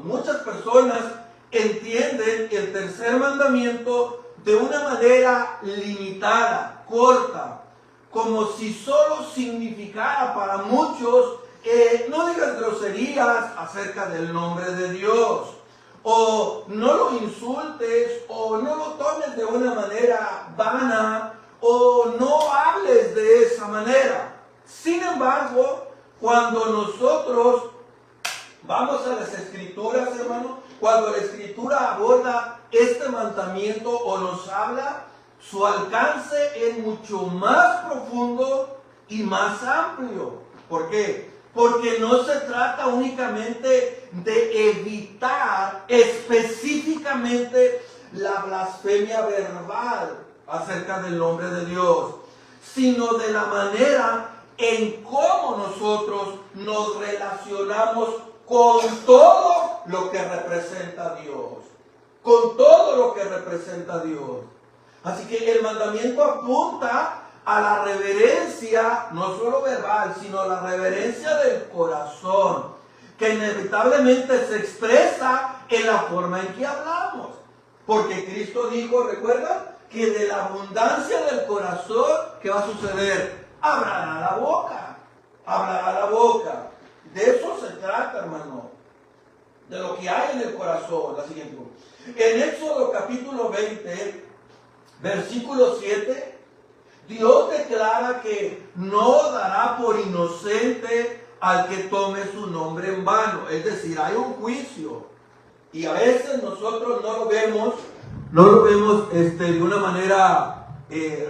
muchas personas entienden el tercer mandamiento de una manera limitada, corta, como si solo significara para muchos no digas groserías acerca del nombre de Dios, o no lo insultes, o no lo tomes de una manera vana, o no hables de esa manera. Sin embargo, cuando nosotros vamos a las Escrituras, hermano, cuando la Escritura aborda este mandamiento o nos habla, su alcance es mucho más profundo y más amplio. ¿Por qué? Porque no se trata únicamente de evitar específicamente la blasfemia verbal acerca del nombre de Dios, sino de la manera en cómo nosotros nos relacionamos con todo lo que representa a Dios. Con todo lo que representa a Dios. Así que el mandamiento apunta a la reverencia, no solo verbal, sino la reverencia del corazón, que inevitablemente se expresa en la forma en que hablamos. Porque Cristo dijo, ¿recuerdan? Que de la abundancia del corazón, ¿qué va a suceder? Hablará la boca. Hablará la boca. De eso se trata, hermano. De lo que hay en el corazón. La siguiente. En Éxodo capítulo 20, versículo 7, Dios declara que no dará por inocente al que tome su nombre en vano. Es decir, hay un juicio. Y a veces nosotros no lo vemos de una manera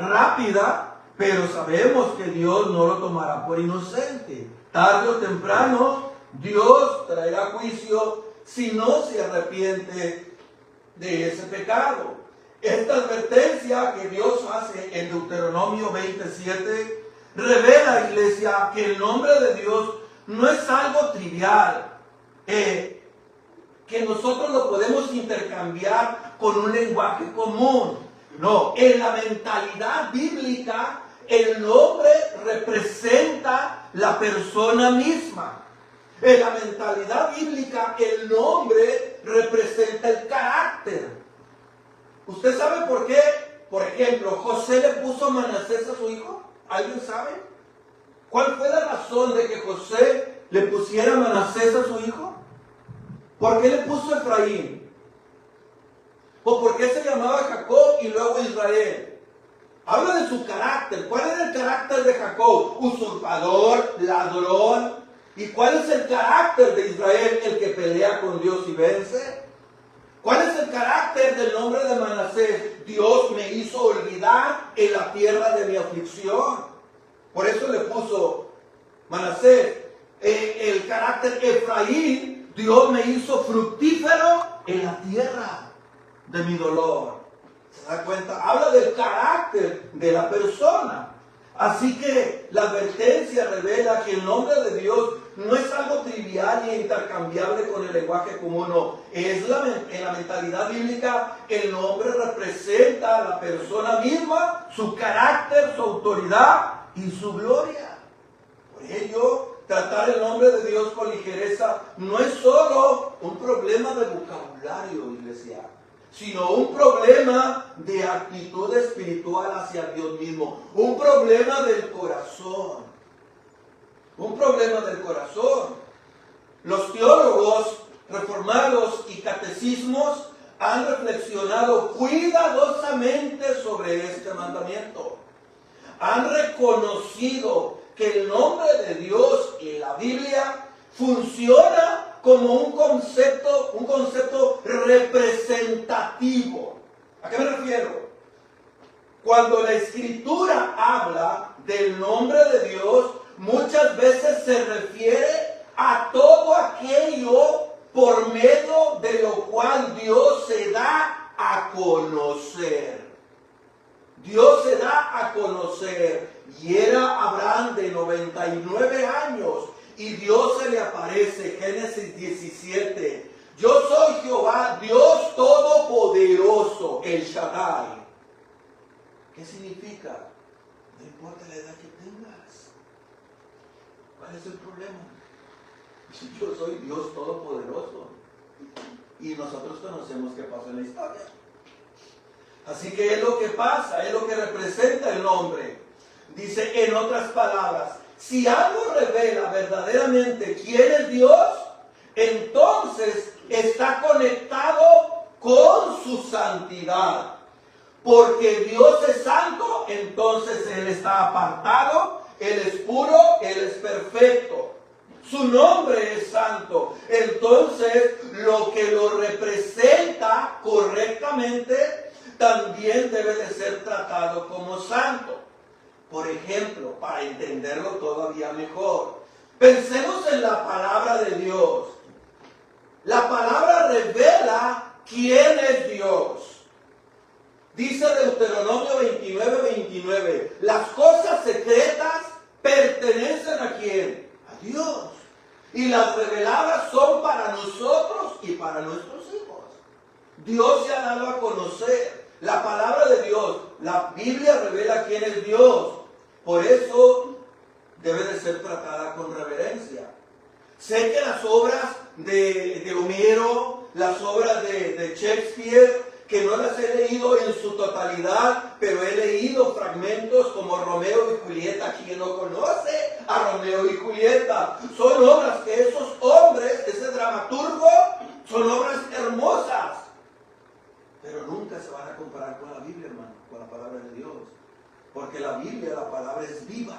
rápida, pero sabemos que Dios no lo tomará por inocente. Tarde o temprano, Dios traerá juicio si no se arrepiente de ese pecado. Esta advertencia que Dios hace en Deuteronomio 27 revela, iglesia, que el nombre de Dios no es algo trivial, que nosotros lo podemos intercambiar con un lenguaje común. No, en la mentalidad bíblica, el nombre representa la persona misma. En la mentalidad bíblica, el nombre representa el carácter. ¿Usted sabe por qué? Por ejemplo, José le puso Manasés a su hijo. ¿Alguien sabe? ¿Cuál fue la razón de que José le pusiera Manasés a su hijo? ¿Por qué le puso Efraín? ¿O por qué se llamaba Jacob y luego Israel? Habla de su carácter. ¿Cuál era el carácter de Jacob? Usurpador, ladrón. ¿Y cuál es el carácter de Israel? El que pelea con Dios y vence. ¿Cuál es el carácter del nombre de Manasés? Dios me hizo olvidar en la tierra de mi aflicción. Por eso le puso Manasés. El carácter Efraín, Dios me hizo fructífero en la tierra de mi dolor. ¿Se da cuenta? Habla del carácter de la persona. Así que la advertencia revela que el nombre de Dios no es algo trivial ni intercambiable con el lenguaje común. No. En la mentalidad bíblica, el nombre representa a la persona misma, su carácter, su autoridad y su gloria. Por ello, tratar el nombre de Dios con ligereza no es solo un problema de vocabulario, iglesia, sino un problema de actitud espiritual hacia Dios mismo, un problema del corazón. Un problema del corazón. Los teólogos reformados y catecismos han reflexionado cuidadosamente sobre este mandamiento. Han reconocido que el nombre de Dios en la Biblia funciona como un concepto representativo. ¿A qué me refiero? Cuando la Escritura habla del nombre de Dios, muchas veces se refiere a todo aquello por medio de lo cual Dios se da a conocer. Dios se da a conocer. Y era Abraham de 99 años y Dios se le aparece, Génesis 17. Yo soy Jehová, Dios Todopoderoso, el Shaddai. ¿Qué significa? No importa la edad que tengas. ¿Cuál es el problema? Yo soy Dios Todopoderoso. Y nosotros conocemos qué pasó en la historia. Así que es lo que pasa, es lo que representa el nombre. Dice en otras palabras, si algo revela verdaderamente quién es Dios, entonces está conectado con su santidad. Porque Dios es santo, entonces Él está apartado, Él es puro, Él es perfecto. Su nombre es santo. Entonces, lo que lo representa correctamente también debe de ser tratado como santo. Por ejemplo, para entenderlo todavía mejor, pensemos en la palabra de Dios. La palabra revela quién es Dios. Dice Deuteronomio 29:29, las cosas secretas pertenecen ¿a quién? A Dios. Y las reveladas son para nosotros y para nuestros hijos. Dios se ha dado a conocer. La palabra de Dios, la Biblia revela quién es Dios. Por eso debe de ser tratada con reverencia. Sé que las obras de Homero, las obras de Shakespeare, que no las he leído en su totalidad, pero he leído fragmentos como Romeo y Julieta. ¿Quién no conoce a Romeo y Julieta? Son obras que esos hombres, ese dramaturgo, son obras hermosas. Pero nunca se van a comparar con la Biblia, hermano, con la palabra de Dios. Porque la Biblia, la palabra es viva.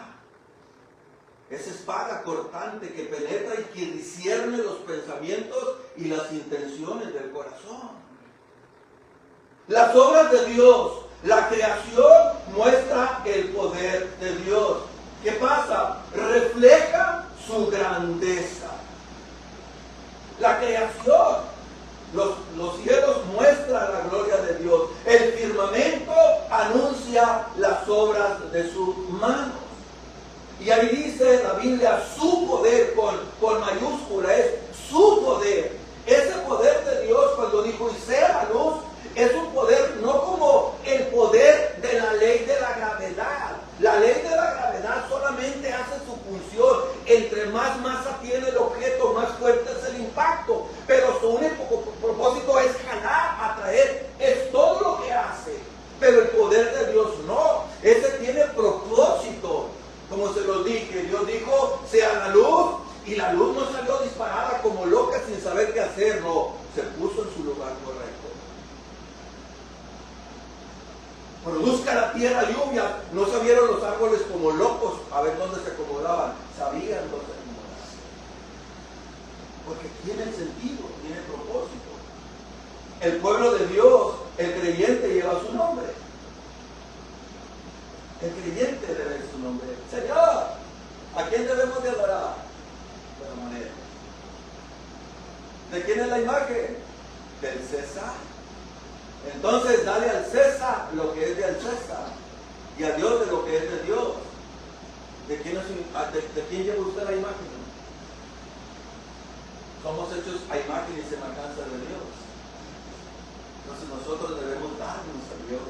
Es espada cortante que penetra y que discierne los pensamientos y las intenciones del corazón. Las obras de Dios, la creación muestra el poder de Dios. ¿Qué pasa? Refleja su grandeza. La creación, los cielos muestran la gloria de Dios. El firmamento anuncia las obras de sus manos. Y ahí dice la Biblia, su poder con mayúscula, es su poder. Ese poder de Dios cuando dijo y sea la luz, es un poder no como el poder de la ley de la gravedad. La ley de la gravedad solamente hace su función. Entre más masa tiene el objeto, más fuerte es el impacto. Pero su único propósito es jalar, atraer. Es todo lo que hace. Pero el poder de Dios no. Ese tiene propósito. Como se lo dije, Dios dijo, sea la luz. Y la luz no salió disparada como loca sin saber qué hacer. No, se puso en su lugar correcto. Produzca la tierra lluvia. No se vieron los árboles como locos a ver dónde se acomodaban. Sabían dónde se acomodaban. Porque tiene sentido, tiene propósito. El pueblo de Dios, el creyente, lleva su nombre. El creyente debe su nombre. Señor, ¿a quién debemos de adorar? De la manera. ¿De quién es la imagen? Del César. Entonces, dale al César lo que es de al César y a Dios de lo que es de Dios. ¿De quién lleva usted la imagen? Somos hechos a imagen y semejanza de Dios. Entonces nosotros debemos darnos a Dios.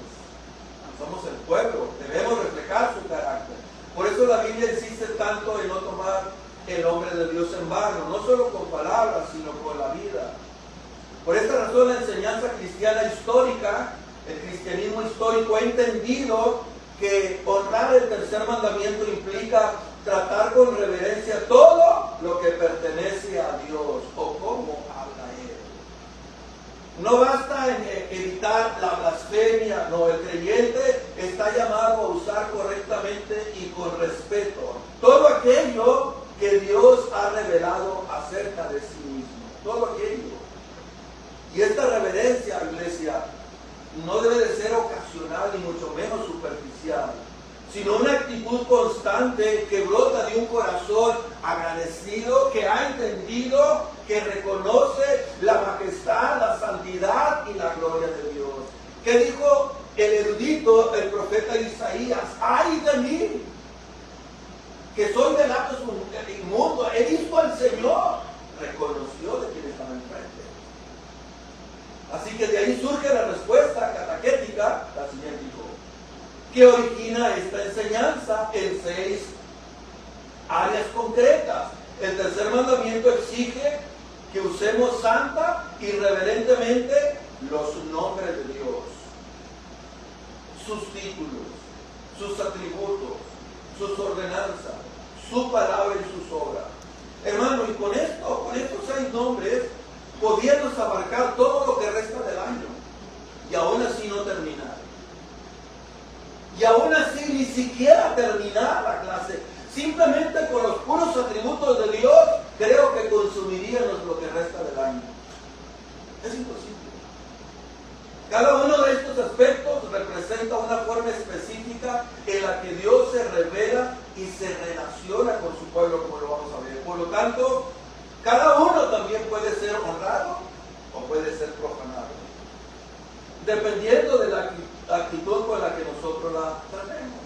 Somos el pueblo, debemos reflejar su carácter. Por eso la Biblia insiste tanto en no tomar el nombre de Dios en vano, no solo con palabras, sino con la vida. Por esta razón la enseñanza cristiana histórica, el cristianismo histórico ha entendido que honrar el tercer mandamiento implica tratar con reverencia todo lo que pertenece a Dios o cómo habla Él. No basta en evitar la blasfemia, no, el creyente está llamado a usar correctamente y con respeto todo aquello que Dios ha revelado acerca de sí mismo, todo aquello. Y esta reverencia, iglesia, no debe de ser ocasional ni mucho menos superficial, sino una actitud constante que brota de un corazón agradecido, que ha entendido, que reconoce la majestad, la santidad y la gloria de Dios. ¿Qué dijo el erudito, el profeta Isaías? ¡Ay de mí! Que soy de labios inmundos, he visto al Señor. Reconoció de quien estaba enfrente. Así que de ahí surge la respuesta catequética, la siguiente dijo, que origina esta enseñanza en 6 áreas concretas. El tercer mandamiento exige que usemos santa irreverentemente los nombres de Dios, sus títulos, sus atributos, sus ordenanzas, su palabra y sus obras. Hermano, y con estos 6 nombres, podíamos abarcar todo lo que resta del año, y aún así no terminar. Y aún así ni siquiera terminar la clase. Simplemente con los puros atributos de Dios, creo que consumiríamos lo que resta del año. Es imposible. Cada uno de estos aspectos representa una forma específica en la que Dios se revela y se relaciona con su pueblo, como lo vamos a ver. Por lo tanto, cada uno también puede ser honrado o puede ser profanado, dependiendo de la actitud con la que nosotros la tratemos.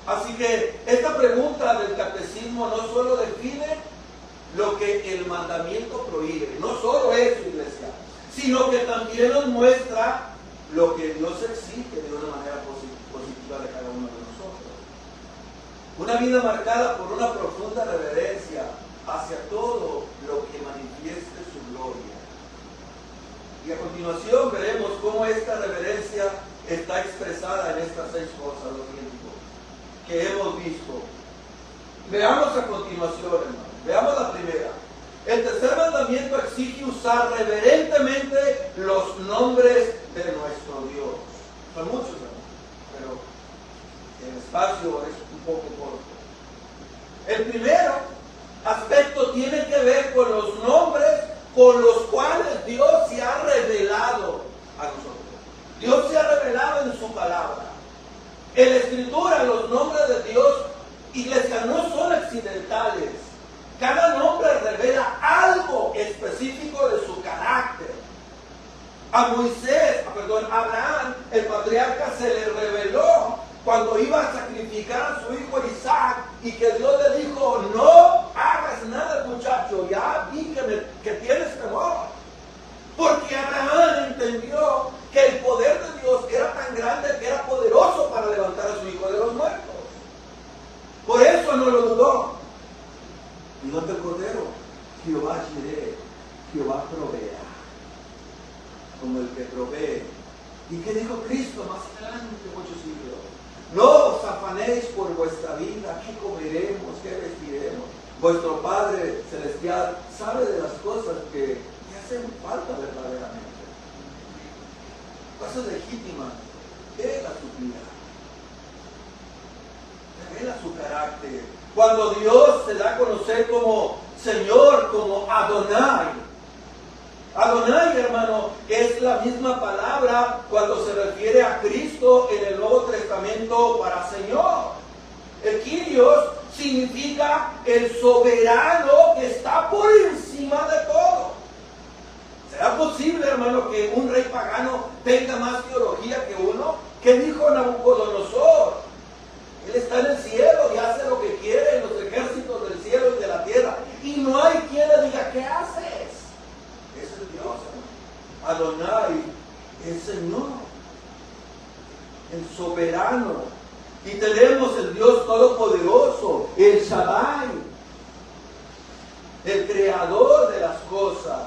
Así que esta pregunta del catecismo no solo define lo que el mandamiento prohíbe, no solo eso, iglesia, sino que también nos muestra lo que Dios exige de una manera positiva de cada uno de nosotros. Una vida marcada por una profunda reverencia hacia todo lo que manifieste su gloria. Y a continuación veremos cómo esta reverencia está expresada en estas 6 cosas, los tiempos que hemos visto. Veamos a continuación, hermano. Veamos la primera. El tercer mandamiento exige usar reverentemente los nombres de nuestro Dios. Son muchos, hermano, pero el espacio es un poco corto. El primero aspecto tiene que ver con los nombres con los cuales Dios se ha revelado a nosotros. Dios se ha revelado en su palabra. En la Escritura, los nombres de Dios, iglesia, no son accidentales. Cada nombre revela algo específico de su carácter. A Abraham, el patriarca, se le reveló cuando iba a sacrificar a su hijo Isaac y que Dios le dijo: no hagas nada, muchacho, ya vi que tienes temor. Porque Abraham entendió que el poder de Dios era tan grande que era poderoso para levantar a su hijo de los muertos. Por eso no lo dudó. Y no te cordero, Jehová Jireh, Jehová proveerá, como el que provee. ¿Y qué dijo Cristo más adelante, muchos siglos? No os afanéis por vuestra vida, qué comeremos, qué vestiremos. Vuestro Padre Celestial sabe de las cosas que hacen falta verdaderamente. Cosas legítimas, Él las suplirá. Revela su carácter. Cuando Dios se da a conocer como Señor, como Adonai. Adonai, hermano, es la misma palabra cuando se refiere a Cristo en el Nuevo Testamento para Señor. El Kyrios significa el soberano que está por encima de todo. ¿Será posible, hermano, que un rey pagano tenga más teología que uno? ¿Qué dijo Nabucodonosor? Él está en el cielo y hace lo que quiere en los ejércitos del cielo y de la tierra. Y no hay quien le diga: ¿qué haces? Ese es Dios, hermano. Adonai, el Señor, el soberano. Y tenemos el Dios todopoderoso, el Shaddai, el creador de las cosas.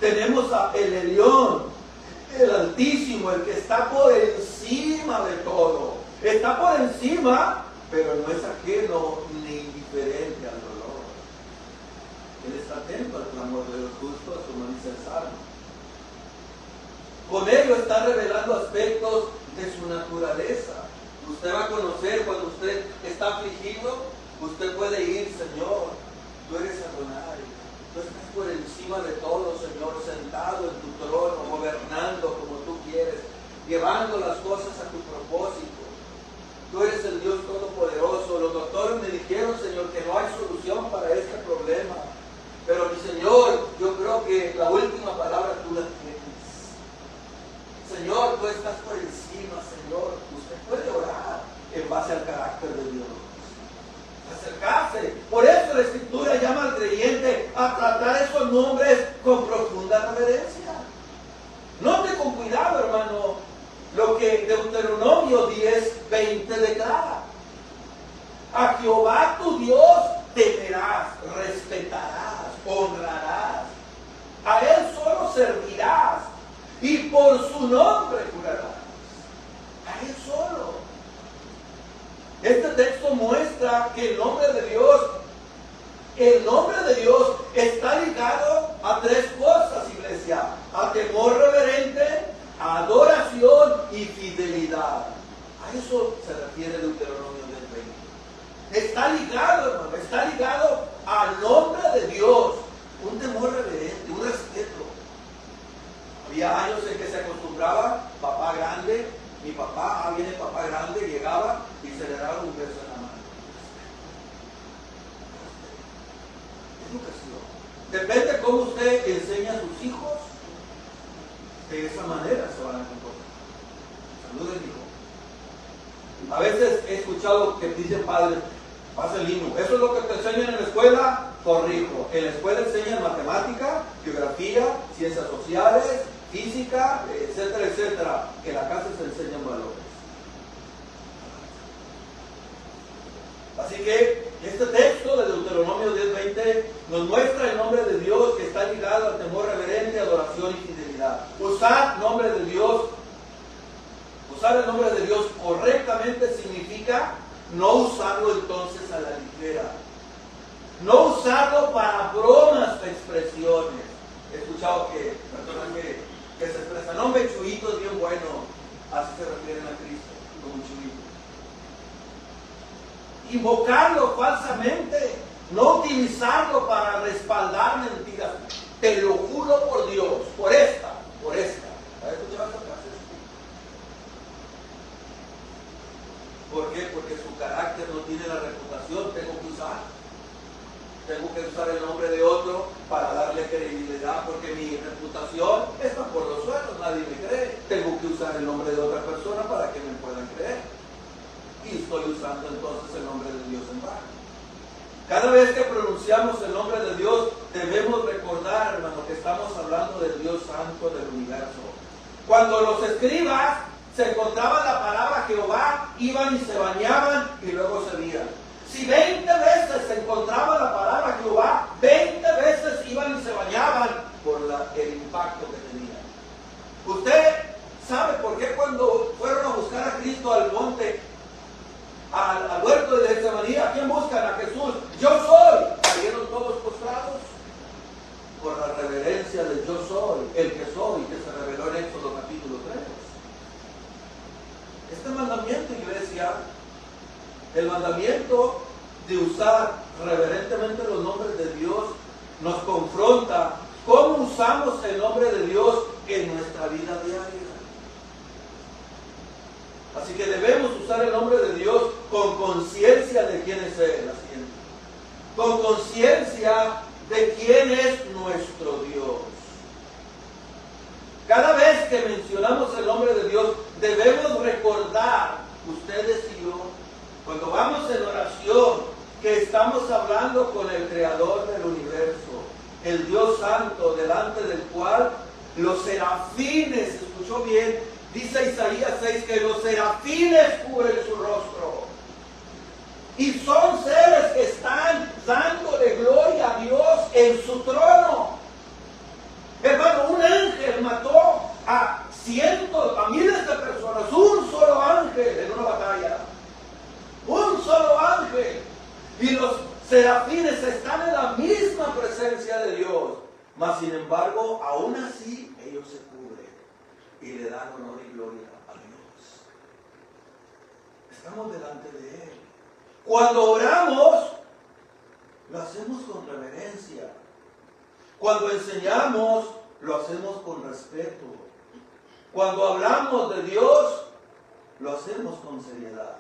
Tenemos a el Elión, el Altísimo, el que está por encima de todo. Está por encima, pero no es ajeno ni indiferente al dolor. Él está atento al clamor de los justos, como dice el Salmo. Con ello está revelando aspectos de su naturaleza. Usted va a conocer cuando usted está afligido, usted puede ir: Señor, tú eres Adonai, tú estás por encima de todo, Señor, sentado en tu trono, gobernando como tú quieres, llevando las cosas a tu propósito. Tú eres el Dios todopoderoso. Los doctores me dijeron, Señor, que no hay solución para este problema, pero mi Señor, yo creo que la última palabra tú la tienes. Señor, tú estás por encima, Señor. Usted puede orar en base al carácter de Dios, acercarse. Por eso la Escritura llama al creyente a tratar esos nombres con profunda reverencia. Note con cuidado, hermano, lo que Deuteronomio 10:20 declara: a Jehová tu Dios temerás, respetarás, honrarás. A Él servirás y por su nombre jurarás. A Él solo. Este texto muestra que el nombre de Dios está ligado a tres cosas, iglesia: a temor reverente, a adoración y fidelidad. A eso se refiere Deuteronomio 10:20. Está ligado, hermano, está ligado al nombre de Dios. Un temor reverente, un respeto. Había años en que se acostumbraba, papá grande, mi papá, viene papá grande, llegaba y se le daba un beso en la mano. Educación. Depende cómo usted enseña a sus hijos, de esa manera se van a comportar. Saluden, hijo. A veces he escuchado que dicen padres, pasa el himno, eso es lo que te enseñan en la escuela, corrijo. En la escuela enseñan matemática, geografía, ciencias sociales, física, etcétera, etcétera. Que en la casa se enseñan valores. Así que este texto de Deuteronomio 10:20 nos muestra el nombre de Dios que está ligado al temor reverente, adoración y fidelidad. Usar el nombre de Dios correctamente significa no usarlo entonces a la ligera. No usarlo para bromas o expresiones. He escuchado que personas que se expresan, no, hombre, Chuyito es bien bueno. Así se refieren a Cristo, como Chuyito. Invocarlo falsamente, no utilizarlo para respaldar mentiras. Te lo juro por Dios, por esta. ¿Has escuchado esta frase? ¿Por qué? Porque su carácter no tiene la reputación. Tengo que usar el nombre de otro para darle credibilidad, porque mi reputación está por los suelos, nadie me cree. Tengo que usar el nombre de otra persona para que me puedan creer. Y estoy usando entonces el nombre de Dios en vano. Cada vez que pronunciamos el nombre de Dios, debemos recordar, hermano, que estamos hablando del Dios Santo del universo. Cuando los escribas se encontraban la palabra Jehová, iban y se bañaban y luego se iban. Si 20 veces se encontraba la palabra Jehová, 20 veces iban y se bañaban por el impacto que tenían. Usted sabe por qué cuando fueron a buscar a Cristo al monte, al huerto de Getsemaní, ¿a quién buscan? A Jesús. Yo soy. Cayeron todos postrados por la reverencia del yo soy, el que soy, que se reveló en Éxodo capítulo 3. Este mandamiento, iglesia, el mandamiento de usar reverentemente los nombres de Dios, nos confronta cómo usamos el nombre de Dios en nuestra vida diaria. Así que debemos usar el nombre de Dios con conciencia de quién es Él, con conciencia de quién es nuestro Dios. Cada vez que mencionamos el nombre de Dios, debemos recordar, ustedes y yo, cuando vamos en oración, que estamos hablando con el Creador del universo, el Dios Santo, delante del cual los serafines, ¿escuchó bien? Dice Isaías 6 que los serafines cubren su rostro. Y son seres que están dándole gloria a Dios en su trono. Hermano, un ángel mató a miles de personas, un solo ángel en una batalla. Un solo ángel. Y los serafines están en la misma presencia de Dios. Mas sin embargo, aún así, ellos se cubren y le dan honor y gloria a Dios. Estamos delante de Él. Cuando oramos, lo hacemos con reverencia. Cuando enseñamos, lo hacemos con respeto. Cuando hablamos de Dios, lo hacemos con seriedad.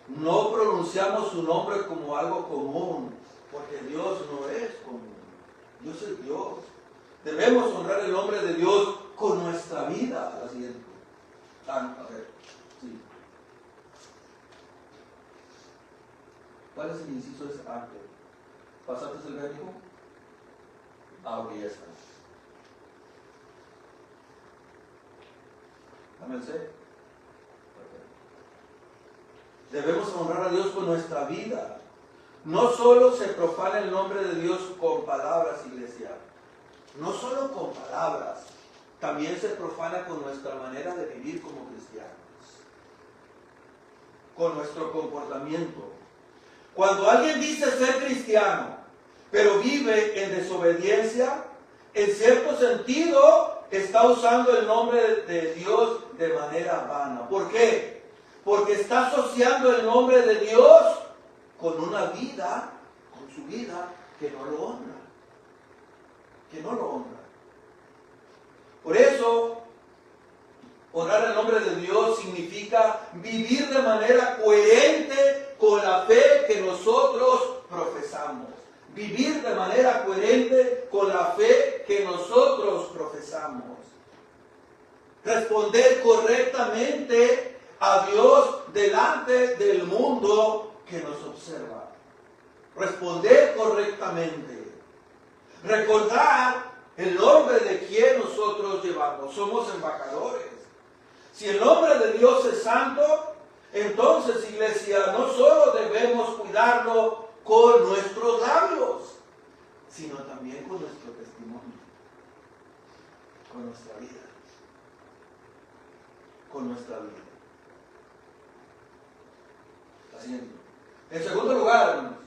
No pronunciamos su nombre como algo común, porque Dios no es común. Dios es Dios. Debemos honrar el nombre de Dios con nuestra vida. La siguiente. A ver, sí. ¿Cuál es el inciso de ese arte? ¿Pasaste el verbo? Ok, ya está. Ámense. Debemos honrar a Dios con nuestra vida. No solo se profana el nombre de Dios con palabras, iglesia, no solo con palabras, también se profana con nuestra manera de vivir como cristianos, con nuestro comportamiento. Cuando alguien dice ser cristiano, pero vive en desobediencia, en cierto sentido está usando el nombre de Dios de manera vana. ¿Por qué? Porque está asociando el nombre de Dios con una vida, con su vida, que no lo honra. Que no lo honra. Por eso, honrar el nombre de Dios significa vivir de manera coherente con la fe que nosotros profesamos. Vivir de manera coherente con la fe que nosotros profesamos. Responder correctamente a Dios delante del mundo que nos observa. Responder correctamente. Recordar el nombre de quien nosotros llevamos. Somos embajadores. Si el nombre de Dios es santo, entonces, iglesia, no solo debemos cuidarlo con nuestros labios, sino también con nuestro testimonio, con nuestra vida, con nuestra vida. En segundo lugar, hermanos,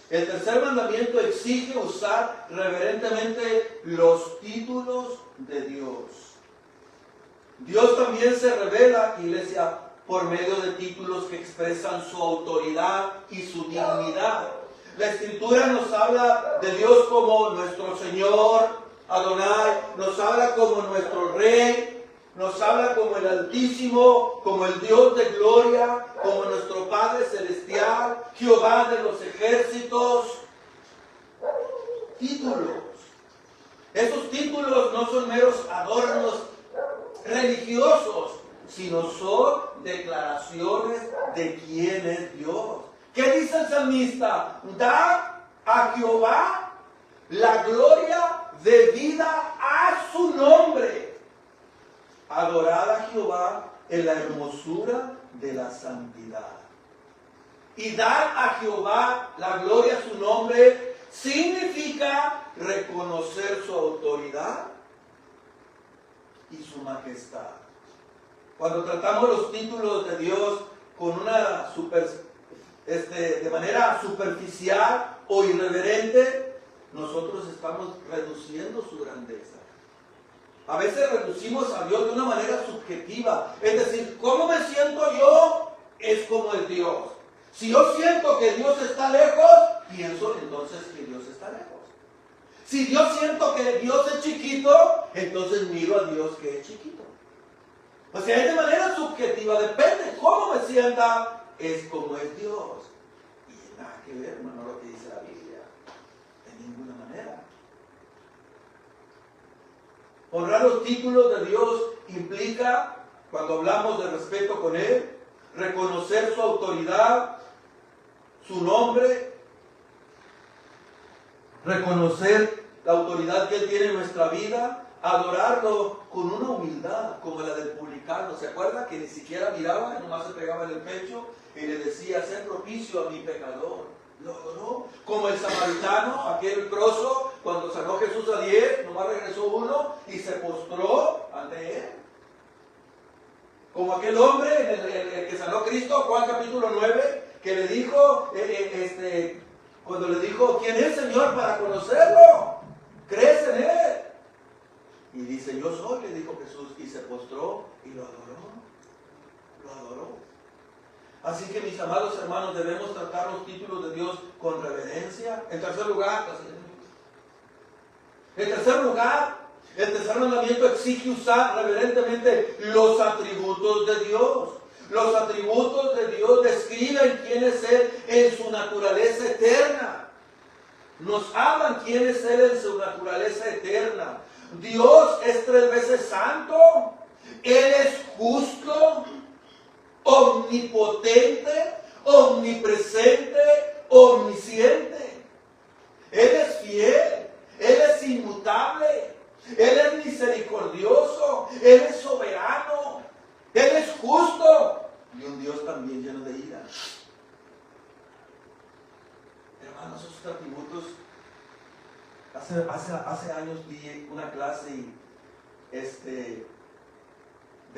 el tercer mandamiento exige usar reverentemente los títulos de Dios. Dios también se revela, iglesia, por medio de títulos que expresan su autoridad y su dignidad. La Escritura nos habla de Dios como nuestro Señor, Adonai, nos habla como nuestro Rey, nos habla como el Altísimo, como el Dios de gloria, como nuestro Padre Celestial, Jehová de los ejércitos. Títulos. Esos títulos no son meros adornos religiosos, sino son declaraciones de quién es Dios. ¿Qué dice el salmista? Dad a Jehová la gloria debida a su nombre. Adorad a Jehová en la hermosura de la santidad. Y dar a Jehová la gloria a su nombre significa reconocer su autoridad y su majestad. Cuando tratamos los títulos de Dios con una de manera superficial o irreverente, nosotros estamos reduciendo su grandeza. A veces reducimos a Dios de una manera subjetiva. Es decir, ¿cómo me siento yo? Es como es Dios. Si yo siento que Dios está lejos, pienso entonces que Dios está lejos. Si yo siento que Dios es chiquito, entonces miro a Dios que es chiquito. O sea, es de manera subjetiva, depende cómo me sienta, es como es Dios. Y nada que ver, hermano, lo que dice la Biblia. De ninguna manera. Honrar los títulos de Dios implica, cuando hablamos de respeto con Él, reconocer su autoridad, su nombre, reconocer la autoridad que Él tiene en nuestra vida, adorarlo con una humildad como la del publicano. ¿Se acuerda? Que ni siquiera miraba, nomás se pegaba en el pecho y le decía, sé propicio a mi pecador. Lo adoró. Como el samaritano, aquel leproso, cuando sanó Jesús a 10, nomás regresó uno y se postró ante Él. Como aquel hombre, el que sanó Cristo, Juan capítulo 9, que le dijo, cuando le dijo, ¿quién es Señor para conocerlo? ¿Crees en Él? Y dice, yo soy, le dijo Jesús, y se postró y lo adoró. Lo adoró. Así que, mis amados hermanos, debemos tratar los títulos de Dios con reverencia. En tercer lugar, el tercer mandamiento exige usar reverentemente los atributos de Dios. Los atributos de Dios describen quién es Él en su naturaleza eterna. Nos hablan quién es Él en su naturaleza eterna. Dios es 3 veces santo. Él es justo, omnipotente, omnipresente, omnisciente. Él es fiel, Él es inmutable, Él es misericordioso, Él es soberano, Él es justo y un Dios también lleno de ira. Hermanos, esos atributos Hace años di una clase de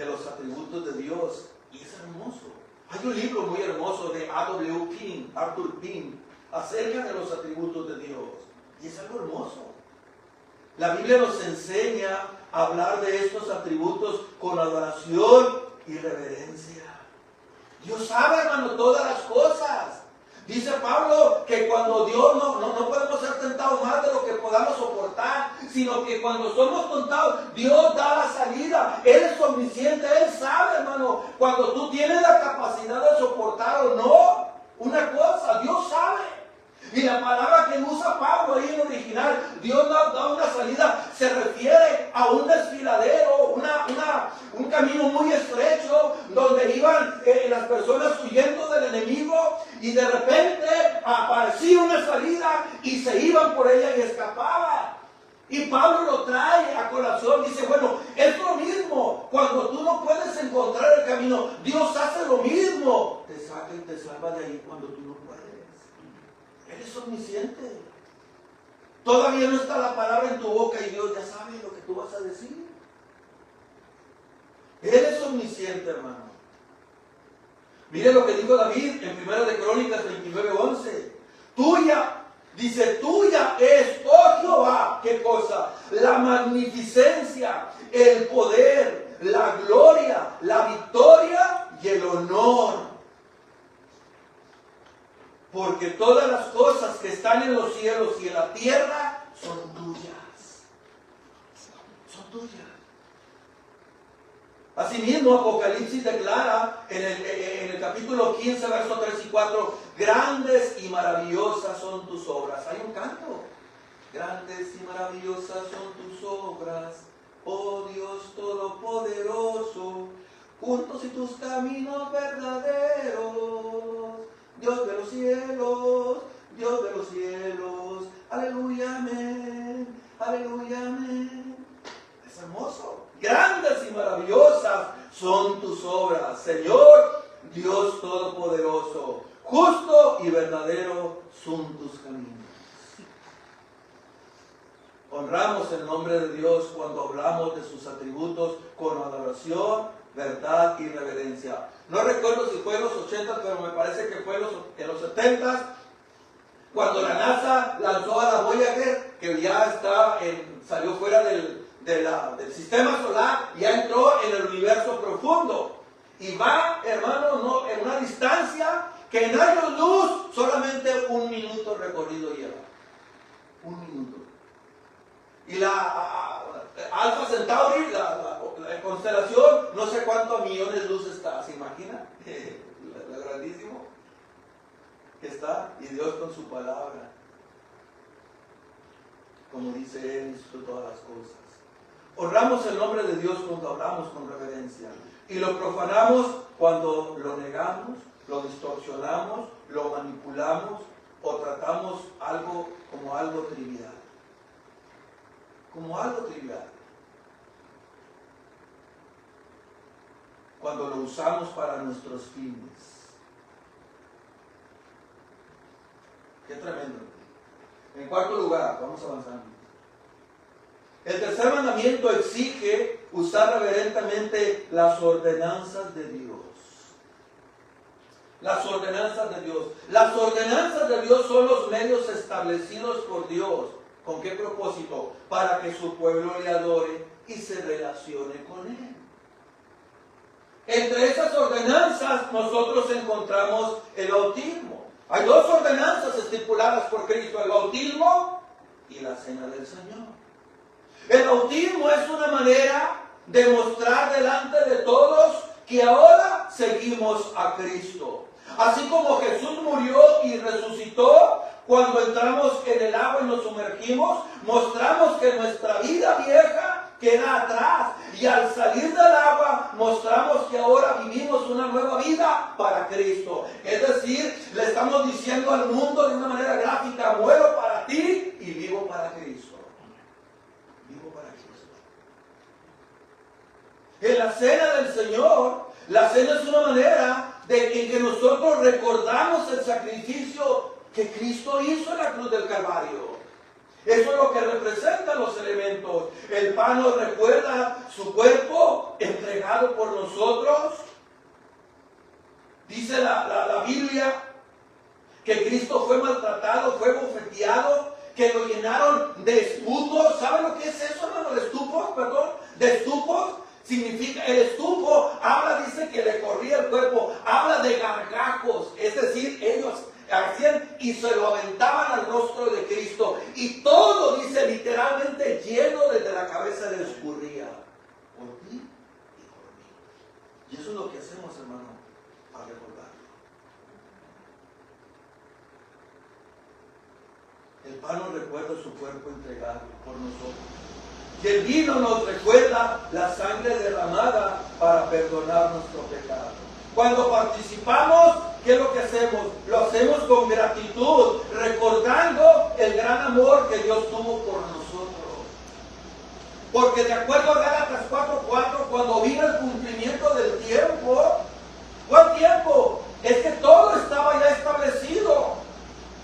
los atributos de Dios y es hermoso. Hay un libro muy hermoso de Arthur Pym, acerca de los atributos de Dios y es algo hermoso. La Biblia nos enseña a hablar de estos atributos con adoración y reverencia. Dios sabe, hermano, todas las cosas. Dice Pablo que cuando Dios no podemos ser tentados más de lo que podamos soportar, sino que cuando somos tentados, Dios da la salida. Él es omnisciente, Él sabe, hermano, cuando tú tienes la capacidad de soportar o no una cosa, Dios sabe. Y la palabra que usa Pablo ahí en original, Dios da una salida, se refiere a un desfiladero, un camino muy estrecho, donde iban las personas huyendo del enemigo, y de repente aparecía una salida, y se iban por ella y escapaban. Y Pablo lo trae a colación, dice, bueno, es lo mismo, cuando tú no puedes encontrar el camino, Dios hace lo mismo, te saca y te salva de ahí cuando tú no puedes. Él es omnisciente. Todavía no está la palabra en tu boca y Dios ya sabe lo que tú vas a decir. Él es omnisciente, hermano. Mire lo que dijo David en 1 de Crónicas 29:11. Tuya, dice, tuya es, oh Jehová, ¿qué cosa? La magnificencia, el poder, la gloria, la victoria y el honor. Porque todas las cosas que están en los cielos y en la tierra son tuyas. Son tuyas. Asimismo, Apocalipsis declara en el capítulo 15, versos 3 y 4, grandes y maravillosas son tus obras. Hay un canto. Grandes y maravillosas son tus obras, oh Dios Todopoderoso, juntos y tus caminos verdaderos. Dios de los cielos, Dios de los cielos, aleluya, amén, aleluya, amén. Es hermoso. Grandes y maravillosas son tus obras, Señor, Dios Todopoderoso. Justo y verdadero son tus caminos. Honramos el nombre de Dios cuando hablamos de sus atributos con adoración, verdad y reverencia. No recuerdo si fue en los 80, pero me parece que fue en los 70, cuando la NASA lanzó a la Voyager, que ya salió fuera del sistema solar, ya entró en el universo profundo. Y va, hermano, en una distancia que en años luz solamente 1 minuto recorrido lleva. 1 minuto. Y la Alpha Centauri, la constelación, no sé cuántos millones de luz está, ¿se imagina? Lo grandísimo que está, y Dios con su palabra, como dice Él, hizo todas las cosas. Honramos el nombre de Dios cuando hablamos con reverencia, y lo profanamos cuando lo negamos, lo distorsionamos, lo manipulamos, o tratamos algo como algo trivial. Como algo trivial. Cuando lo usamos para nuestros fines. Qué tremendo. En cuarto lugar, vamos avanzando. El tercer mandamiento exige usar reverentemente las ordenanzas de Dios. Las ordenanzas de Dios. Las ordenanzas de Dios son los medios establecidos por Dios. ¿Con qué propósito? Para que su pueblo le adore y se relacione con Él. Entre esas ordenanzas nosotros encontramos el bautismo. Hay 2 ordenanzas estipuladas por Cristo, el bautismo y la cena del Señor. El bautismo es una manera de mostrar delante de todos que ahora seguimos a Cristo. Así como Jesús murió y resucitó, cuando entramos en el agua y nos sumergimos, mostramos que nuestra vida vieja queda atrás. Y al salir del agua, mostramos que ahora vivimos una nueva vida para Cristo. Es decir, le estamos diciendo al mundo de una manera gráfica, muero para ti y vivo para Cristo. Vivo para Cristo. En la cena del Señor, la cena es una manera de que nosotros recordamos el sacrificio que Cristo hizo en la cruz del Calvario. Eso es lo que representan los elementos. El pan nos recuerda su cuerpo entregado por nosotros. Dice la Biblia que Cristo fue maltratado, fue bofeteado, que lo llenaron de estupos. ¿Saben lo que es eso, hermano? De estupos, perdón. De estupos significa, el estupo habla, dice que le corría el cuerpo, habla de gargajos, es decir, ellos hacían y se lo aventaban al rostro de Cristo. Y todo, dice, literalmente lleno desde la cabeza le escurría. Por ti y por mí. Y eso es lo que hacemos, hermano, al recordar. El pan nos recuerda su cuerpo entregado por nosotros. Y el vino nos recuerda la sangre derramada para perdonar nuestro pecado. Cuando participamos, ¿qué es lo que hacemos? Lo hacemos con gratitud, recordando el gran amor que Dios tuvo por nosotros. Porque de acuerdo a Gálatas 4:4, cuando vino el cumplimiento del tiempo, ¿cuál tiempo? Es que todo estaba ya establecido.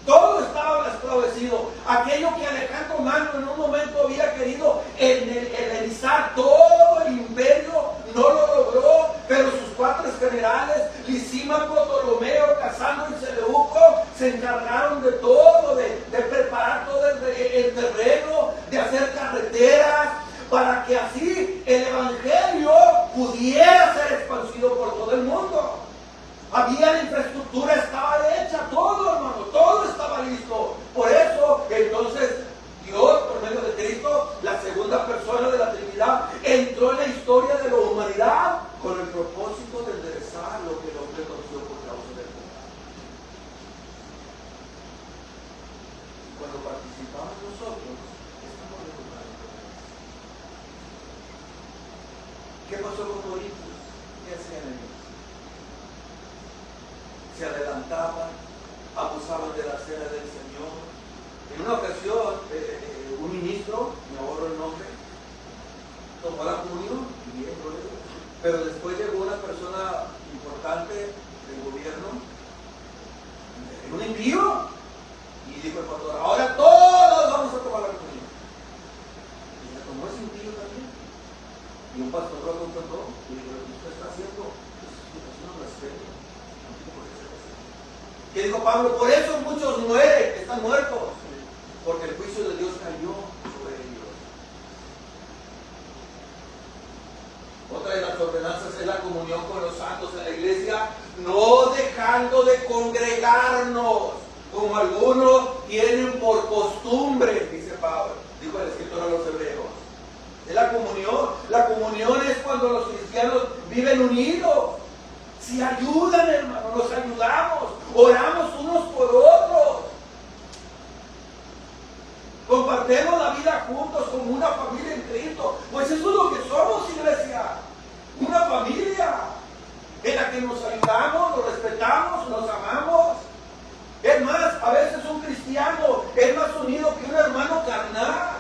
Todo estaba establecido. Aquello que Alejandro Magno en un momento había querido helenizar todo el imperio, no lo logró, pero sus cuatro generales, Lisímaco, Ptolomeo, Casandro y Seleuco, se encargaron de todo, de preparar todo el terreno, de hacer carreteras, para que así el evangelio pudiera ser expandido por todo el mundo. Había la infraestructura, estaba hecha, todo, hermano, todo estaba listo. Por eso, entonces, Dios, por medio de Cristo, la segunda persona de la Trinidad, entró en la historia de la humanidad con el propósito de enderezar lo que el hombre conoció por causa del pecado. Cuando participamos nosotros, estamos recordando todo eso. ¿Qué pasó con Corintios? ¿Qué hacían ellos? Se adelantaban, abusaban de la cena del Señor. En una ocasión, un ministro, me ahorro el nombre, tomó la comunión, bien, pero después llegó una persona importante del gobierno, en un envío, y dijo el pastor, ahora todos vamos a tomar la comunión. Y se tomó ese impío también. Y un pastor lo confrontó y dijo, ¿qué usted está haciendo? Es una blasfemia. Que dijo Pablo, por eso muchos mueren, están muertos, porque el juicio de Dios cayó sobre ellos. Otra de las ordenanzas es la comunión con los santos en la iglesia, no dejando de congregarnos, como algunos tienen por costumbre, dice Pablo, dijo el escritor a los hebreos. Es la comunión. La comunión es cuando los cristianos viven unidos. Si ayudan, hermano, nos ayudamos, oramos unos por otros. Compartimos la vida juntos como una familia en Cristo. Pues eso es lo que somos, iglesia. Una familia en la que nos ayudamos, nos respetamos, nos amamos. Es más, a veces un cristiano es más unido que un hermano carnal.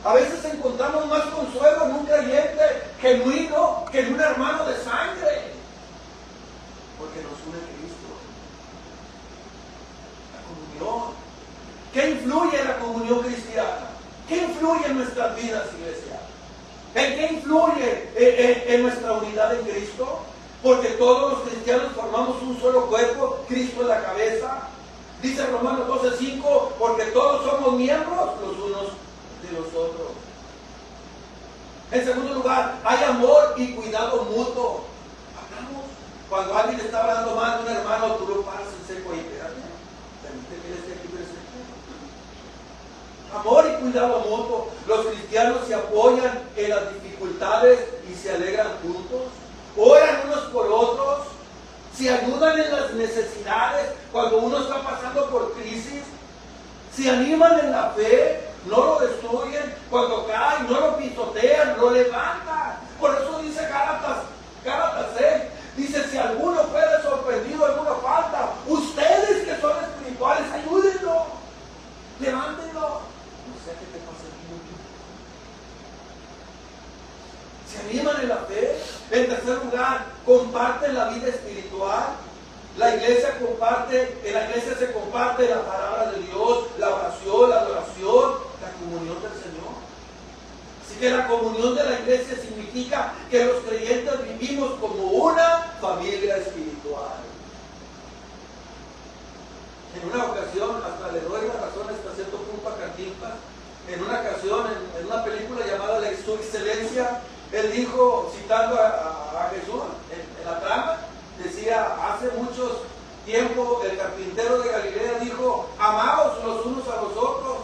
A veces encontramos más consuelo en un creyente genuino que en un hermano de sangre. Porque nos une Cristo. La comunión. ¿Qué influye en la comunión cristiana? ¿Qué influye en nuestras vidas, iglesia? ¿En qué influye en nuestra unidad en Cristo? Porque todos los cristianos formamos un solo cuerpo, Cristo es la cabeza. Dice Romanos 12:5, porque todos somos miembros los unos de los otros. En segundo lugar, hay amor y cuidado mutuo. Hablamos. Cuando alguien está hablando mal de un hermano, tú lo paras en seco y espérate. Permite que él esté aquí presente. Amor y cuidado mutuo. Los cristianos se apoyan en las dificultades y se alegran juntos. Oran unos por otros. Se ayudan en las necesidades cuando uno está pasando por crisis. Se animan en la fe. No lo destruyen. Cuando cae, no lo pisotean, lo levantan. Por eso dice Gálatas 6. Dice, si alguno fuera sorprendido, alguna falta, ustedes que son espirituales, ayúdenlo, levántenlo. No sé qué te pasa aquí. Se animan en la fe. En tercer lugar, comparten la vida espiritual. La iglesia comparte, en la iglesia se comparte la palabra de Dios, la oración, la adoración, la comunión del Señor. Así que la comunión de la iglesia significa que los creyentes vivimos como una familia espiritual. En una ocasión, hasta le doy la razón hasta cierto punto a Cantinflas, en una ocasión, en una película llamada Su Excelencia, él dijo, citando a Jesús en la trama, decía, hace mucho tiempo el carpintero de Galilea dijo, amaos los unos a los otros.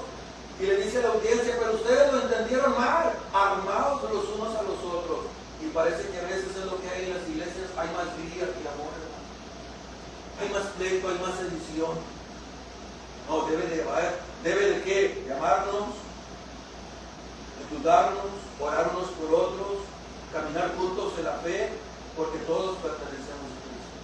Y le dice a la audiencia, pero ustedes lo entendieron mal, amaos los unos a los otros. Y parece que a veces es lo que hay en las iglesias, hay más grilla que amor, hermano. Hay más pleito, hay más edición. No, debe de qué? De amarnos, ayudarnos, orar unos por otros, caminar juntos en la fe, porque todos pertenecemos a Cristo.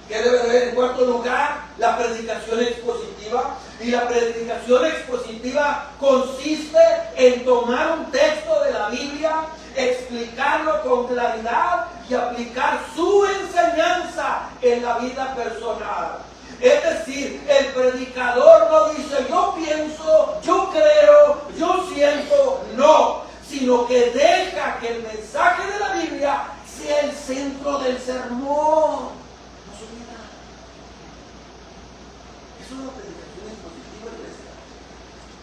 ¿Qué debe de haber? En cuarto lugar, la predicación expositiva. Y la predicación expositiva consiste en tomar un texto de la Biblia, explicarlo con claridad y aplicar su enseñanza en la vida personal. Es decir, el predicador no dice yo pienso, yo creo, yo siento, no, sino que deja que el mensaje de la Biblia sea el centro del sermón. No se olvida. Es una predicación expositiva, iglesia.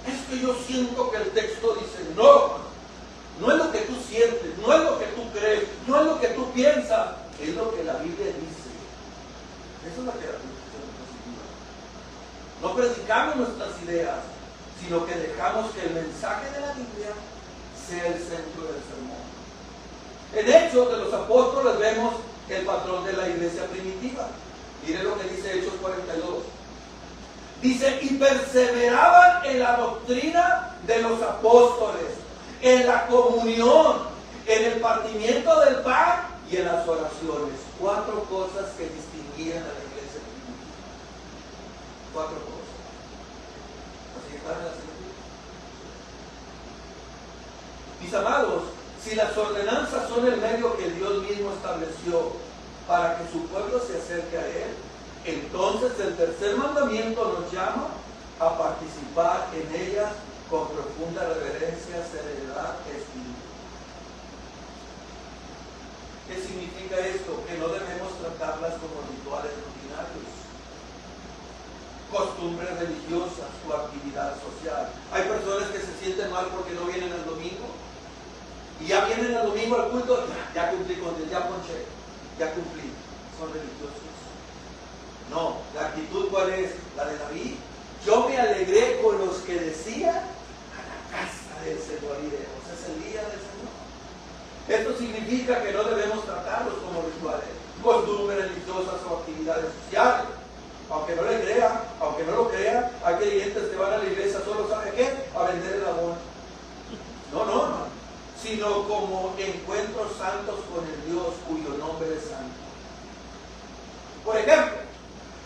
Es que yo siento que el texto dice no es lo que tú sientes, no es lo que tú crees, no es lo que tú piensas, es lo que la Biblia dice. Eso es lo que la Biblia. No predicamos nuestras ideas, sino que dejamos que el mensaje de la Biblia sea el centro del sermón. En Hechos de los Apóstoles vemos el patrón de la iglesia primitiva. Miren lo que dice Hechos 42. Dice, y perseveraban en la doctrina de los apóstoles, en la comunión, en el partimiento del pan y en las oraciones. 4 cosas que distinguían a la iglesia primitiva. 4 cosas. Así están en la Escritura. Mis amados, si las ordenanzas son el medio que Dios mismo estableció para que su pueblo se acerque a Él, entonces el tercer mandamiento nos llama a participar en ellas con profunda reverencia, serenidad, espíritu. ¿Qué significa esto? Que no debemos tratarlas como rituales rutinarios, costumbres religiosas o actividad social. Hay personas que se sienten mal porque no vienen el domingo y ya vienen el domingo al culto, ya cumplí con Dios, ya ponché, ya cumplí. Son religiosos. No, la actitud ¿cuál es? La de David. Yo me alegré con los que decían a la casa del Señor iremos. Es el día del Señor. Esto significa que no debemos tratarlos como rituales, costumbres religiosas o actividades sociales. Aunque no le crean, aunque no lo crean, hay creyentes que van a la iglesia solo, ¿sabe qué? A vender el amor. No. Sino como encuentros santos con el Dios cuyo nombre es santo. Por ejemplo,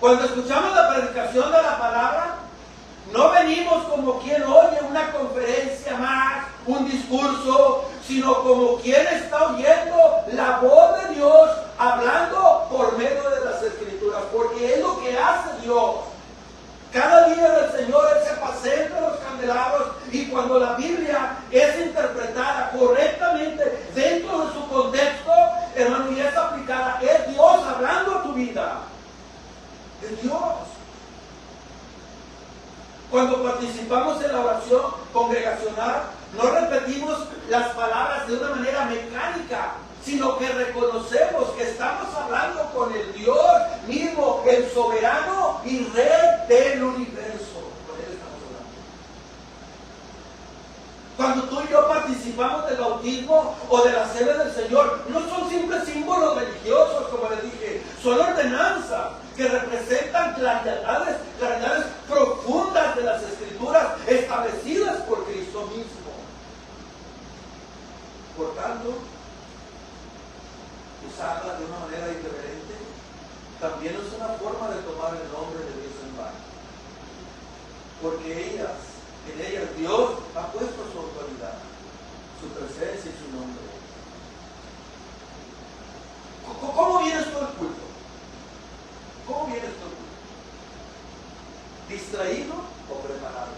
cuando escuchamos la predicación de la palabra, no venimos como quien oye una conferencia más, un discurso, sino como quien está oyendo la voz de Dios hablando por medio de las Escrituras, porque es lo que hace Dios. Cada día del Señor Él se pasea entre los candelabros y cuando la Biblia es interpretada correctamente dentro de su contexto, hermano, y es aplicada, es Dios hablando a tu vida. Es Dios. Cuando participamos en la oración congregacional, no repetimos las palabras de una manera mecánica, sino que reconocemos que estamos hablando con el Dios mismo, el soberano y rey del universo. Con Él estamos hablando. Cuando tú y yo participamos del bautismo o de la cena del Señor, no son simples símbolos religiosos, como les dije, son ordenanzas que representan claridades profundas de las Escrituras establecidas por Cristo mismo. Por tanto, usarla de una manera irreverente también es una forma de tomar el nombre de Dios en vano, porque en ellas Dios ha puesto su autoridad, su presencia y su nombre. ¿Cómo viene esto al culto? ¿Cómo viene esto al culto? ¿Distraído o preparado?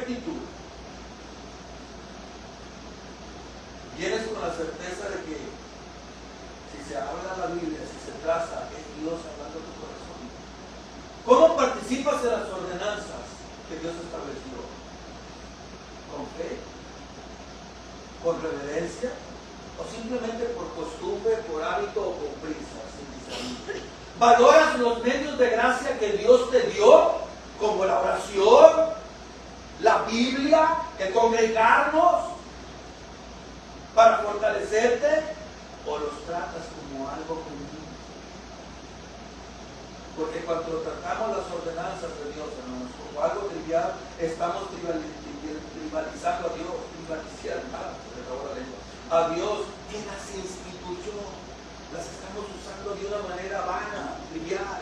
rectitud, vienes con la certeza de que si se habla la Biblia, si se traza, es Dios hablando a tu corazón. ¿Cómo participas en las ordenanzas que Dios estableció? ¿Con fe? ¿Con reverencia? ¿O simplemente por costumbre, por hábito o por prisa, sin discernir? ¿Valoras los medios de gracia que Dios te dio, como la oración, la Biblia, el congregarnos para fortalecerte, o los tratas como algo común? Porque cuando tratamos las ordenanzas de Dios, hermanos, como algo trivial, estamos tribalizando a Dios, a Dios, que las instituyó, las estamos usando de una manera vana, trivial,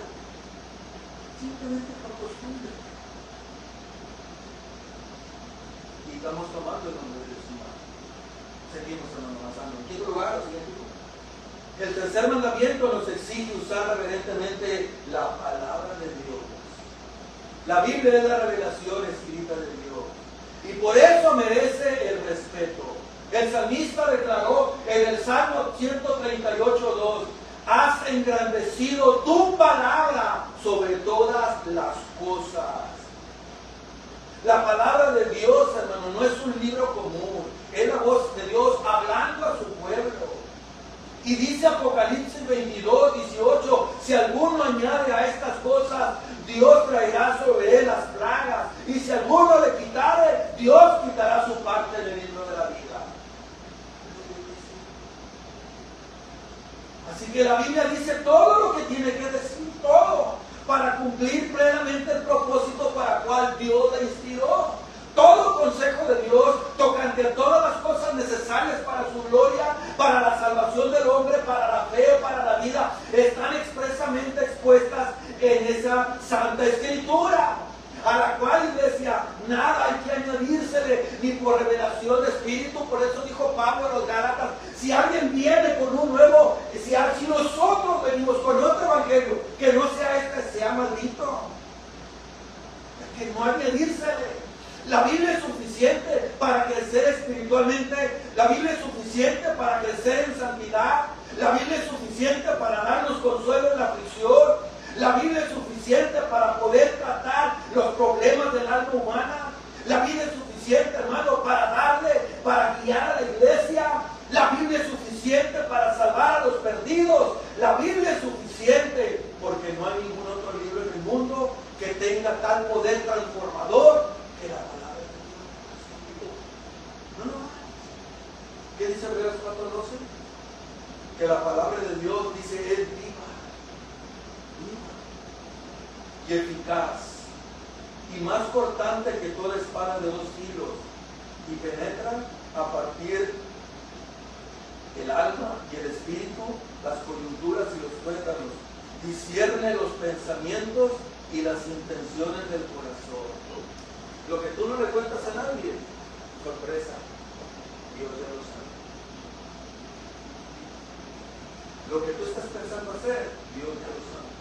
simplemente por costumbre. Y estamos tomando el nombre de Dios, hermano. Seguimos, hermano, avanzando. En quinto lugar, el tercer mandamiento nos exige usar reverentemente la palabra de Dios. La Biblia es la revelación escrita de Dios. Y por eso merece el respeto. El salmista declaró en el Salmo 138:2: has engrandecido tu palabra sobre todas las cosas. La palabra de Dios, hermano, no es un libro común. Es la voz de Dios hablando a su pueblo. Y dice Apocalipsis 22:18: si alguno añade a estas cosas, Dios traerá sobre él las plagas. Y si alguno le quitare, Dios quitará su parte en el libro de la vida. Así que la Biblia dice todo lo que tiene que decir, todo, para cumplir plenamente el propósito para el cual Dios la inspiró. Todo consejo de Dios tocante a todas las cosas necesarias para su gloria, para la salvación del hombre, para la fe, para la vida, están expresamente expuestas en esa Santa Escritura, a la cual, iglesia, nada hay que añadírsele, ni por revelación de Espíritu. Por eso dijo Pablo a los Gálatas: si alguien viene con un nuevo, si nosotros venimos con otro evangelio, que no sea este, sea maldito. Que no añadírsele. La Biblia es suficiente para crecer espiritualmente. La Biblia es suficiente para crecer en santidad. La Biblia es suficiente para darnos consuelo en la aflicción. La Biblia es suficiente para poder tratar los problemas del alma humana. La Biblia es suficiente, hermano, para guiar a la iglesia. La Biblia es suficiente para salvar a los perdidos. La Biblia es suficiente porque no hay ningún otro libro en el mundo que tenga tal poder transformador que la palabra de Dios. No, no. ¿Qué dice Hebreos 4:12? Que la palabra de Dios, dice, es viva y eficaz, y más cortante que toda espada de 2 filos, y penetra a partir el alma y el espíritu, las coyunturas y los tuétanos, discierne los pensamientos y las intenciones del corazón. Lo que tú no le cuentas a nadie, sorpresa, Dios ya lo sabe. Lo que tú estás pensando hacer, Dios ya lo sabe.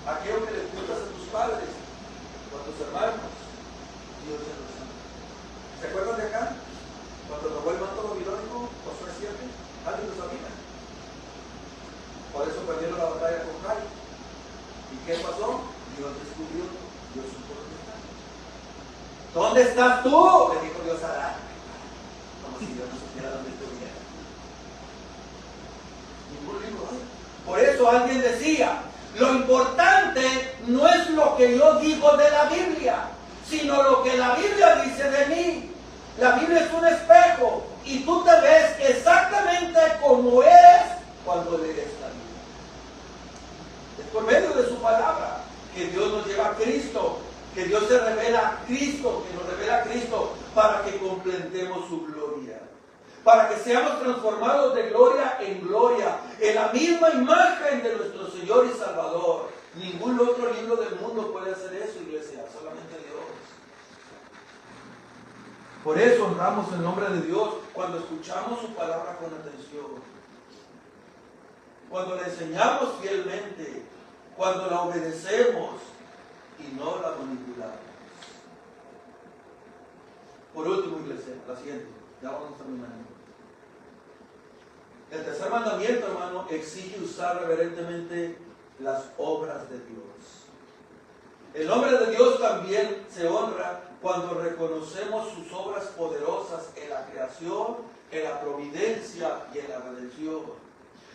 Aquello que le cuentas a tus padres o a tus hermanos, Dios ya lo sabe. ¿Se acuerdan de acá? Cuando robó el manto babilónico, Josué 7, alguien lo sabía. Por eso perdieron la batalla con Jai. ¿Y qué pasó? Dios descubrió, Dios supo dónde está. ¿Dónde estás tú? Le dijo Dios a Adán. Como si Dios no supiera dónde estuviera. Ningún libro hay. Por eso alguien decía: lo importante no es lo que yo digo de la Biblia, sino lo que la Biblia dice de mí. La Biblia es un espejo y tú te ves exactamente como eres cuando lees la Biblia. Es por medio de su palabra que Dios nos lleva a Cristo, que Dios se revela a Cristo, que nos revela a Cristo para que completemos su gloria. Para que seamos transformados de gloria en gloria, en la misma imagen de nuestro Señor y Salvador. Ningún otro libro del mundo puede hacer eso, iglesia, solamente Dios. Por eso honramos el nombre de Dios cuando escuchamos su palabra con atención, cuando la enseñamos fielmente, cuando la obedecemos y no la manipulamos. Por último, iglesia, la siguiente, ya vamos terminando. El tercer mandamiento, hermano, exige usar reverentemente las obras de Dios. El nombre de Dios también se honra cuando reconocemos sus obras poderosas en la creación, en la providencia y en la redención.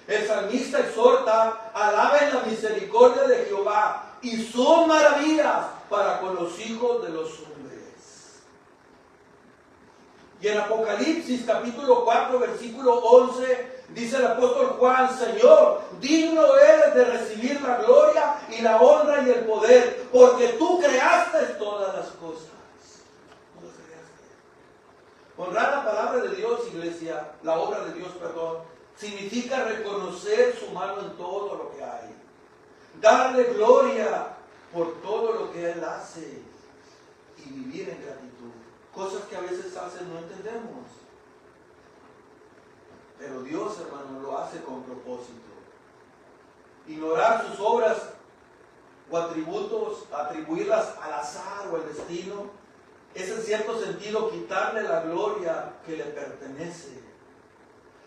El salmista exhorta: alaben la misericordia de Jehová y sus maravillas para con los hijos de los hombres. Y en Apocalipsis capítulo 4 versículo 11 dice el apóstol Juan: Señor, digno eres de recibir la gloria y la honra y el poder, porque tú creaste todas las cosas. Tú las creaste. Honrar la palabra de Dios, iglesia, la obra de Dios, perdón, significa reconocer su mano en todo lo que hay. Darle gloria por todo lo que Él hace y vivir en gratitud. Cosas que a veces hacen no entendemos. Pero Dios, hermano, lo hace con propósito. Ignorar sus obras o atributos, atribuirlas al azar o al destino, es en cierto sentido quitarle la gloria que le pertenece.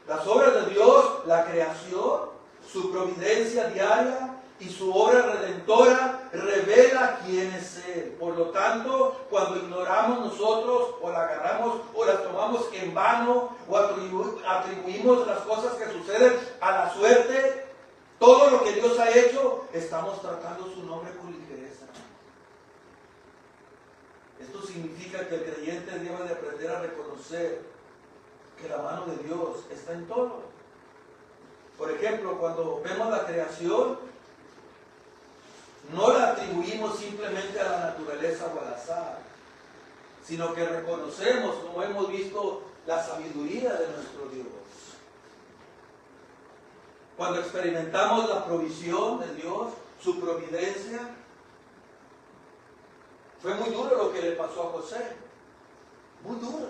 Las obras de Dios, la creación, su providencia diaria y su obra redentora revela quién es Él. Por lo tanto, cuando ignoramos nosotros o la agarramos o las tomamos en vano o atribuimos las cosas que suceden a la suerte, todo lo que Dios ha hecho, estamos tratando su nombre con ligereza. Esto significa que el creyente debe de aprender a reconocer que la mano de Dios está en todo. Por ejemplo, cuando vemos la creación, no la atribuimos simplemente a la naturaleza o al azar, sino que reconocemos, como hemos visto, la sabiduría de nuestro Dios. Cuando experimentamos la provisión de Dios, su providencia, fue muy duro lo que le pasó a José, muy duro.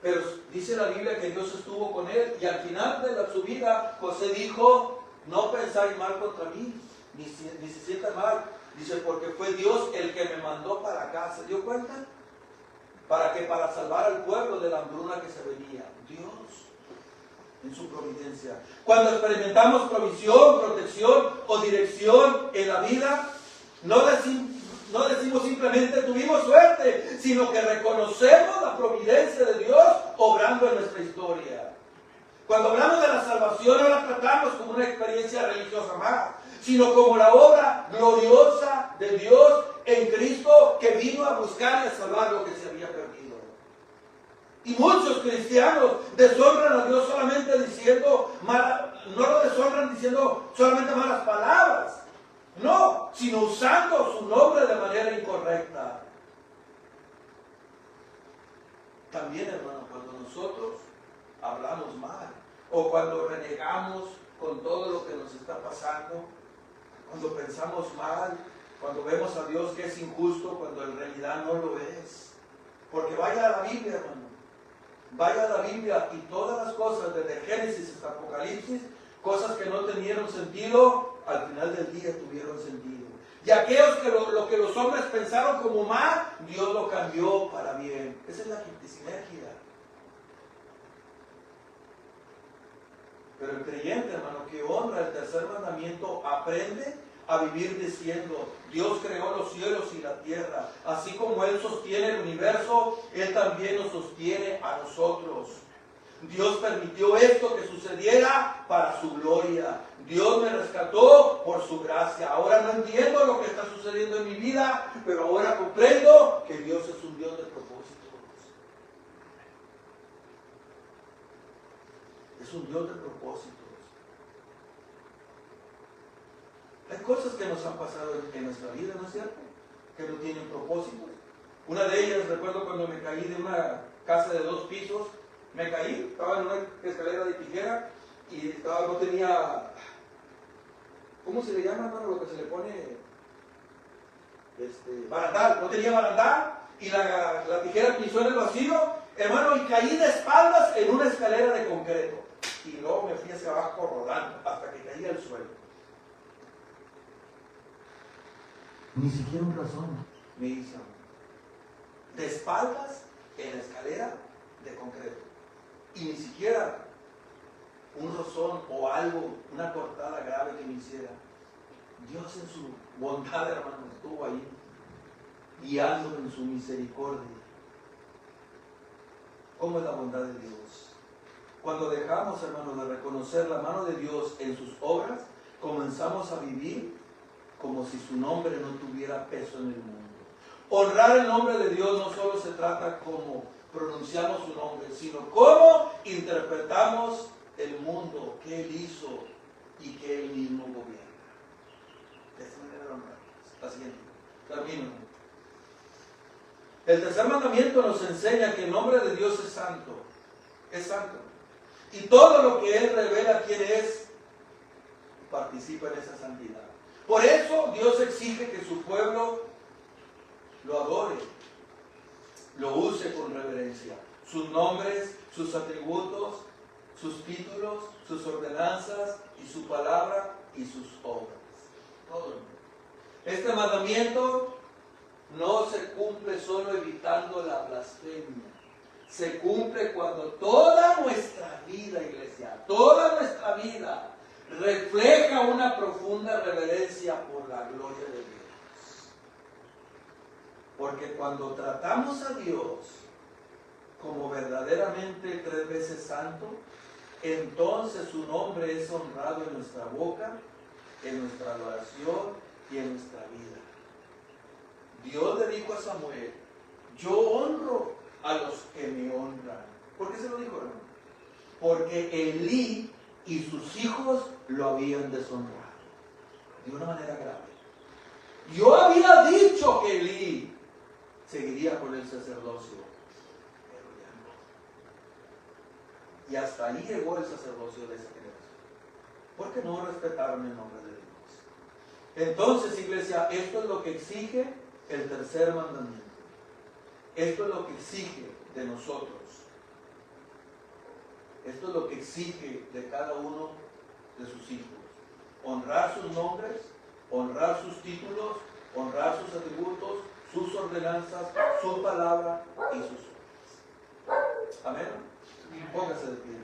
Pero dice la Biblia que Dios estuvo con él y al final de su vida José dijo: no pensáis mal contra mí, ni se sienta mal. Dice: porque fue Dios el que me mandó para acá. ¿Se dio cuenta? Para salvar al pueblo de la hambruna que se venía. Dios, en su providencia. Cuando experimentamos provisión, protección o dirección en la vida, no decimos simplemente tuvimos suerte, sino que reconocemos la providencia de Dios obrando en nuestra historia. Cuando hablamos de la salvación, no la tratamos como una experiencia religiosa más, sino como la obra gloriosa de Dios en Cristo, que vino a buscar y a salvar lo que se había perdido. Y muchos cristianos deshonran a Dios solamente diciendo, no lo deshonran diciendo solamente malas palabras, no, sino usando su nombre de manera incorrecta. También, hermano, cuando nosotros hablamos mal, o cuando renegamos con todo lo que nos está pasando, cuando pensamos mal, cuando vemos a Dios que es injusto, cuando en realidad no lo es. Porque vaya a la Biblia, hermano, vaya a la Biblia y todas las cosas, desde Génesis hasta Apocalipsis, cosas que no tenían sentido, al final del día tuvieron sentido. Y aquellos que lo que los hombres pensaron como mal, Dios lo cambió para bien. Esa es la sinergia. Pero el creyente, hermano, que honra el tercer mandamiento, aprende a vivir diciendo: Dios creó los cielos y la tierra. Así como Él sostiene el universo, Él también nos sostiene a nosotros. Dios permitió esto que sucediera para su gloria. Dios me rescató por su gracia. Ahora no entiendo lo que está sucediendo en mi vida, pero ahora comprendo que Dios es un Dios de propósitos. Es un Dios de propósitos. Hay cosas que nos han pasado en nuestra vida, ¿no es cierto? Que no tienen propósitos. Una de ellas, recuerdo cuando me caí de una casa de 2 pisos, me caí, estaba en una escalera de tijera y no tenía, ¿cómo se le llama, hermano, lo que se le pone? Barandal, no tenía barandal y la tijera pisó en el vacío, hermano, y caí de espaldas en una escalera de concreto. Y luego me fui hacia abajo rodando hasta que caí al suelo. Ni siquiera un razón me hizo. de espaldas en la escalera de concreto. Y ni siquiera un rozón o algo, una cortada grave que me hiciera. Dios en su bondad, hermano, estuvo ahí, guiándome en su misericordia. ¿Cómo es la bondad de Dios? Cuando dejamos, hermanos, de reconocer la mano de Dios en sus obras, comenzamos a vivir como si su nombre no tuviera peso en el mundo. Honrar el nombre de Dios no solo se trata como pronunciamos su nombre, sino cómo interpretamos el mundo que Él hizo y que Él mismo gobierna. De esta manera de honrar. La siguiente. Termino. El tercer mandamiento nos enseña que el nombre de Dios es santo. Es santo. Y todo lo que Él revela quién es, participa en esa santidad. Por eso Dios exige que su pueblo lo adore, lo use con reverencia. Sus nombres, sus atributos, sus títulos, sus ordenanzas y su palabra y sus obras. Todo. Este mandamiento no se cumple solo evitando la blasfemia. Se cumple cuando toda nuestra vida, iglesia, toda nuestra vida refleja una profunda reverencia por la gloria de Dios. Porque cuando tratamos a Dios como verdaderamente 3 veces santo, entonces su nombre es honrado en nuestra boca, en nuestra adoración y en nuestra vida. Dios le dijo a Samuel: yo honro a los que me honran. ¿Por qué se lo dijo, hermano? Porque Elí y sus hijos lo habían deshonrado de una manera grave. Yo había dicho que Elí seguiría con el sacerdocio, pero ya no. Y hasta ahí llegó el sacerdocio de esa generación, porque no respetaron el nombre de Dios. Entonces, iglesia, esto es lo que exige el tercer mandamiento. Esto es lo que exige de nosotros. Esto es lo que exige de cada uno de sus hijos. Honrar sus nombres, honrar sus títulos, honrar sus atributos, sus ordenanzas, su palabra y sus obras. Amén. Póngase de pie.